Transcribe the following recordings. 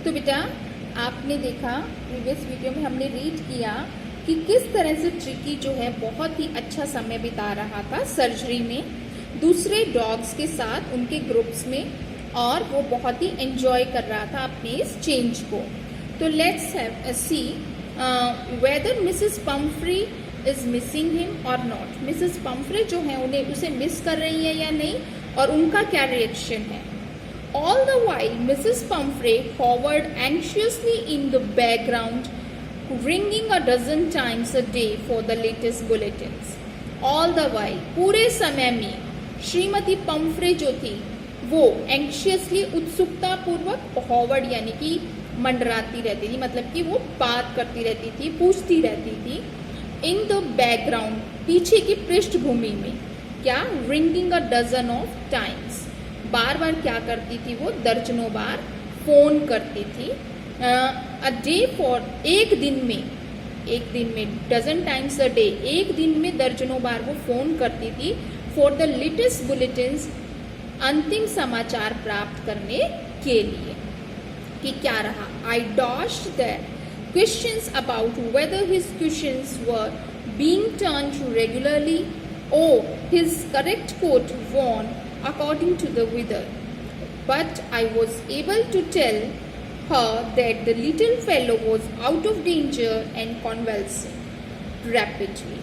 तो बेटा आपने देखा प्रीवियस वीडियो में हमने रीड किया कि किस तरह से ट्रिकी जो है बहुत ही अच्छा समय बिता रहा था सर्जरी में दूसरे डॉग्स के साथ उनके ग्रुप्स में, और वो बहुत ही एंजॉय कर रहा था अपने इस चेंज को। तो let's see whether Mrs Pomfrey is missing him और नॉट। मिसेस पम्फ्री जो है उन्हें उसे मिस कर रही है या नहीं, और उनका क्या रिएक्शन है। All the while, Mrs. Pumphrey hovered anxiously in the background, ringing a dozen times a day for the latest bulletins. All the while, पूरे समय में श्रीमती पम्फ्रे जो थी वो एंक्शियसली उत्सुकता पूर्वक हॉवर्ड यानी कि मंडराती रहती थी, मतलब कि वो बात करती रहती थी, पूछती रहती थी। इन द बैकग्राउंड पीछे की पृष्ठभूमि में क्या, ringing a dozen of times, बार बार क्या करती थी वो, दर्जनों बार फोन करती थी। अ डे फॉर, एक दिन में डजन टाइम्स अ डे, एक दिन में दर्जनों बार वो फोन करती थी फॉर द लेटेस्ट बुलेटिन्स, अंतिम समाचार प्राप्त करने के लिए। कि क्या रहा, I dashed the questions about whether his questions were being turned regularly or his correct coat worn according to the weather, but I was able to tell her that the little fellow was out of danger and convalescing rapidly.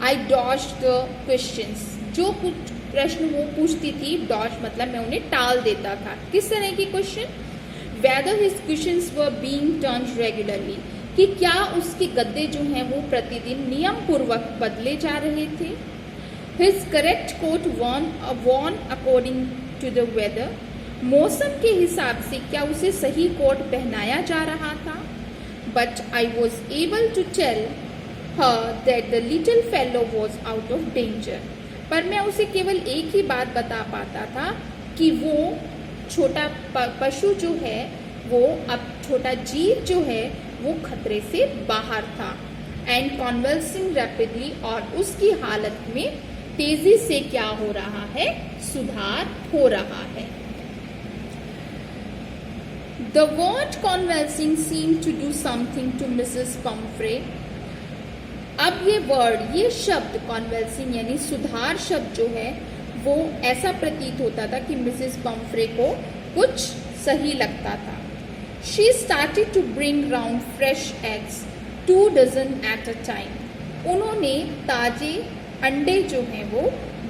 I dodged the questions. जो कुछ प्रश्न वो पूछती थी, dodge मतलब मैं उन्हें टाल देता था। किस तरह के question, whether his questions were being turned regularly, कि क्या उसके गद्दे जो हैं वो प्रतिदिन नियम पूर्वक बदले जा रहे थे। His correct coat worn according to the weather, मौसम के हिसाब से क्या उसे सही कोट पहनाया जा रहा था। But I was able to tell her that the little fellow was out of danger, पर मैं उसे केवल एक ही बात बता पाता था कि वो छोटा पशु जो है वो, अब छोटा जीव जो है वो खतरे से बाहर था। And convulsing rapidly, और उसकी हालत में तेजी से क्या हो रहा है, सुधार हो रहा है। The word convalescing seemed to do something to Mrs. Pumphrey. अब ये वर्ड, ये शब्द convalescing यानी सुधार शब्द जो है वो ऐसा प्रतीत होता था कि मिसेस पम्फ्रे को कुछ सही लगता था। She started to bring round fresh eggs, 2 dozen at a time. उन्होंने ताजे अंडे जो हैं वो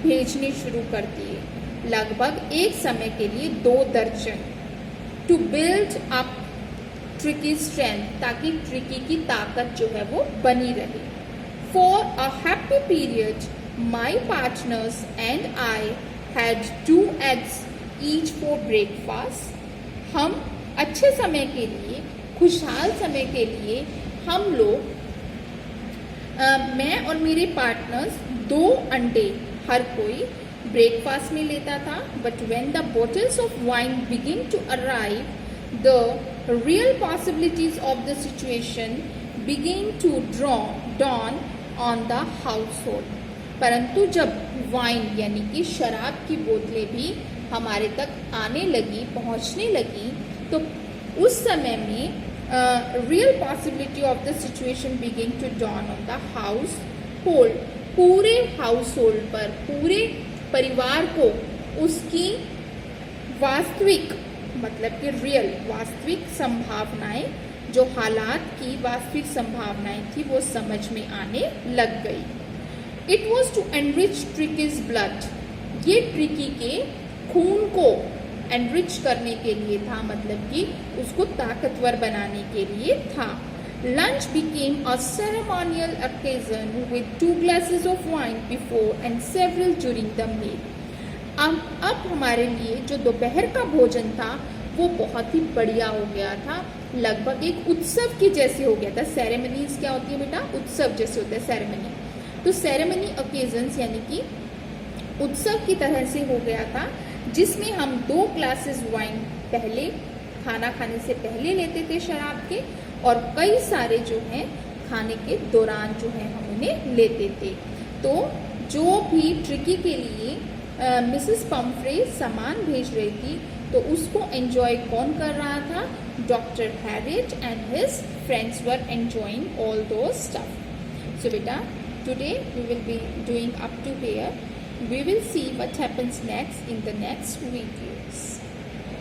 भेजने शुरू कर दिए, लगभग एक समय के लिए 2 दर्जन। To build up tricky strength, ताकि ट्रिकी की ताकत जो है वो बनी रहे। For a happy period my partners and I had 2 eggs each for breakfast. हम अच्छे समय के लिए, खुशहाल समय के लिए हम लोग, मैं और मेरे पार्टनर्स 2 अंडे हर कोई ब्रेकफास्ट में लेता था। But when the bottles of wine begin to arrive, the real possibilities of the situation begin to dawn on the household. परंतु जब वाइन यानी कि शराब की बोतलें भी हमारे तक आने लगी, पहुंचने लगी, तो उस समय में real possibility of the situation begin to dawn on the household, पूरे हाउस होल्ड पर, पूरे परिवार को उसकी वास्तविक, मतलब कि रियल, वास्तविक संभावनाएं, जो हालात की वास्तविक संभावनाएं थी वो समझ में आने लग गई। It was to enrich Tricki's blood, ये ट्रिकी के खून को एनरिच करने के लिए था, मतलब कि उसको ताकतवर बनाने के लिए था। Lunch became a ceremonial occasion with 2 glasses of wine before and several during the meal. अब हमारे लिए जो दोपहर का भोजन था वो बहुत ही बढ़िया हो गया था, लगभग एक उत्सव के जैसे हो गया था। सेरेमनीज क्या होती है बेटा, उत्सव जैसे होता है सेरेमनी। तो सेरेमनी ओकेजन्स यानी कि उत्सव की तरह से हो गया था, जिसमें हम 2 ग्लासेस वाइन पहले, खाना खाने से पहले लेते थे शराब के, और कई सारे जो हैं खाने के दौरान जो है हम उन्हें लेते थे। तो जो भी ट्रिकी के लिए मिसेस पम्फ्रे सामान भेज रही थी, तो उसको एंजॉय कौन कर रहा था? Doctor Harriet and his friends were enjoying all those stuff. So बेटा, today we will be doing up to here. We will see what happens next in the next videos.